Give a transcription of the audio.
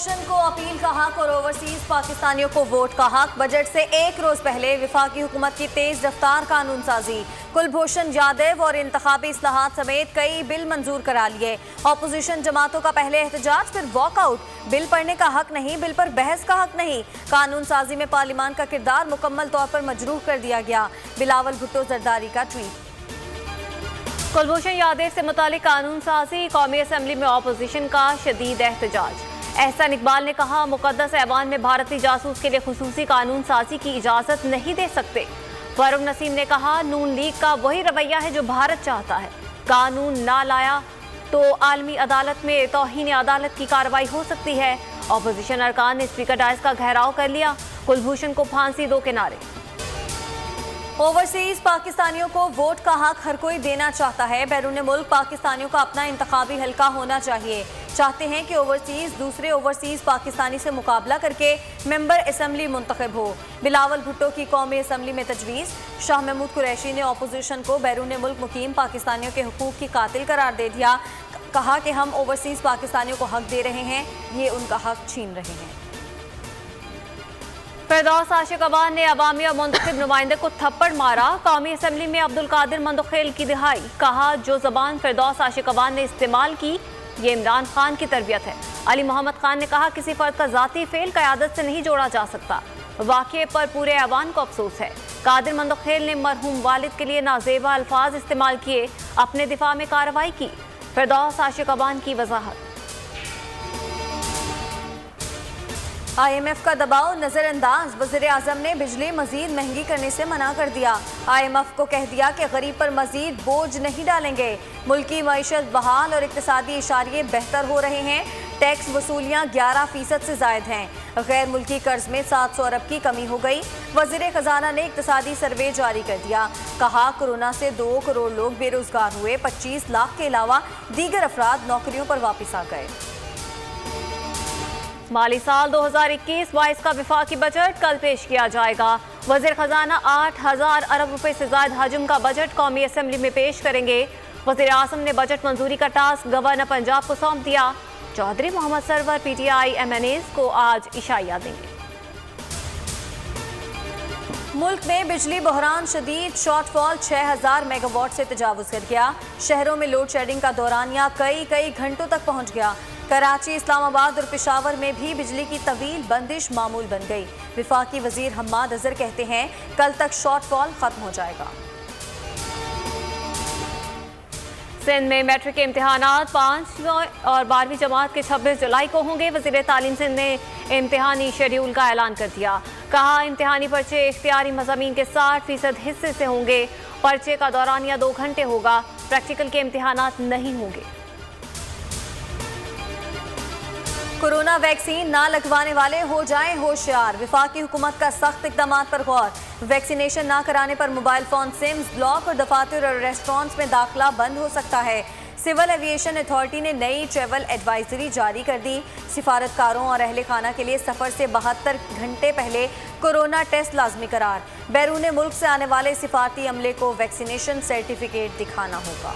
कुलभूषण को अपील का हक और ओवरसीज पाकिस्तानियों को वोट का हक। बजट से एक रोज पहले विफाकी हुकूमत की तेज रफ्तार कानून साजी। कुलभूषण यादव और इंतखाबी इस्लाहात समेत कई बिल मंजूर करा लिए। ऑपोजिशन जमातों का पहले एहतजाज फिर वॉकआउट। बिल पढ़ने का हक नहीं, बिल पर बहस का हक नहीं। कानून साजी में पार्लियामान का किरदार मुकम्मल तौर पर मजरूह कर दिया गया। बिलावल भुट्टो जरदारी का ट्वीट। कुलभूषण यादव से मुतालिक कानून साजी, कौमी असम्बली में ऑपोजिशन का शदीद एहतजाज। एहसान इकबाल ने कहा, मुकद्दस ऐवान में भारतीय जासूस के लिए खुसूसी कानून साजी की इजाजत नहीं दे सकते। फारूक नसीम ने कहा, नून लीग का वही रवैया है जो भारत चाहता है। कानून ना लाया तो आलमी अदालत में तौहीन अदालत की कार्रवाई हो सकती है। ऑपोजिशन अरकान ने स्पीकर डायस का घेराव कर लिया। कुलभूषण को फांसी दो के नारे। ओवरसीज पाकिस्तानियों को वोट का हक हर कोई देना चाहता है। बैरून मुल्क पाकिस्तानियों का अपना इंतखाबी हल्का होना चाहिए। चाहते हैं कि ओवरसीज दूसरे ओवरसीज पाकिस्तानी से मुकाबला करके मेंबर असम्बली मुंतखब हो। बिलावल भुट्टो की कौमी असम्बली में तजवीज़। शाह महमूद कुरैशी ने ऑपोजिशन को बैरून मुल्क मुकीम पाकिस्तानियों के हुकूक की कातिल करार दे दिया। कहा कि हम ओवरसीज पाकिस्तानियों को हक दे रहे हैं, ये उनका हक छीन रहे हैं। फिरदौस आशिक अवान ने अवामी और मुंतखब नुमाइंदे को थप्पड़ मारा। कौमी असम्बली में अब्दुल कादिर मंदखेल की दिहाई। कहा, जो जबान फिरदौस आशिक अवान ने इस्तेमाल की ये इमरान खान की तरबियत है। अली मोहम्मद खान ने कहा, किसी फर्द का जाती फेल क़यादत से नहीं जोड़ा जा सकता। वाक़े पर पूरे अवान को अफसोस है। कादिर मंदखेल ने मरहूम वालिद के लिए नाजेबा अल्फाज इस्तेमाल किए, अपने दिफा में कार्रवाई की। फिरदौस आशिक अवान की वजाहत। IMF का दबाव नजरअंदाज। वज़ीर आज़म ने बिजली मजीद महंगी करने से मना कर दिया। IMF को कह दिया कि गरीब पर मजीद बोझ नहीं डालेंगे। मुल्की मईशत बहाल और इक्तिसादी इशारे बेहतर हो रहे हैं। टैक्स वसूलियाँ 11% से जायद हैं। गैर मुल्की कर्ज में 700 अरब की कमी हो गई। वज़ीर ख़जाना ने इक्तिसादी सर्वे जारी कर दिया। कहा, कोरोना से 2 करोड़ लोग बेरोजगार हुए। 25 लाख के अलावा दीगर अफराद नौकरियों पर वापस आ गए। माली साल 2021-22 का विफाकी बजट कल पेश किया जाएगा। वज़ीर ख़जाना 8000 अरब रुपए से ज़ायद हजम का बजट कौमी असम्बली में पेश करेंगे। वज़ीर आज़म ने बजट मंजूरी का टास्क गवर्नर पंजाब को सौंप दिया। चौधरी मोहम्मद सरवर PTI MNAs को आज इशाइया देंगे। मुल्क में बिजली बहरान शदीद। शॉर्टफॉल 6000 मेगावाट से तजावुज़ कर गया। शहरों में लोड शेडिंग का दौरानिया कई घंटों तक पहुँच गया। कराची, इस्लामाबाद और पेशावर में भी बिजली की तवील बंदिश मामूल बन गई। विफाकी वजीर हम्माद अजहर कहते हैं, कल तक शॉर्टफॉल खत्म हो जाएगा। सिंध में मैट्रिक के इम्तिहानात 5वीं और 12वीं जमात के 26 जुलाई को होंगे। वज़ीर तालीम सिंध ने इम्तिहानी शेड्यूल का ऐलान कर दिया। कहा, इम्तिहानी पर्चे इख्तियारी मज़ामीन के 60% हिस्से से होंगे। पर्चे का दौरानिया 2 घंटे होगा। प्रैक्टिकल के इम्तिहानात नहीं होंगे। कोरोना वैक्सीन ना लगवाने वाले हो जाएं होशियार। विफाकी हुकूमत का सख्त इक़दाम पर गौर। वैक्सीनेशन ना कराने पर मोबाइल फ़ोन सिम्स, ब्लॉक और दफातर और रेस्टोरेंट्स में दाखिला बंद हो सकता है। सिविल एविएशन अथॉरिटी ने नई ट्रैवल एडवाइजरी जारी कर दी। सिफारतकारों और अहले खाना के लिए सफ़र से 72 घंटे पहले कोरोना टेस्ट लाजमी करार। बैरून मुल्क से आने वाले सिफारती अमले को वैक्सीनेशन सर्टिफिकेट दिखाना होगा।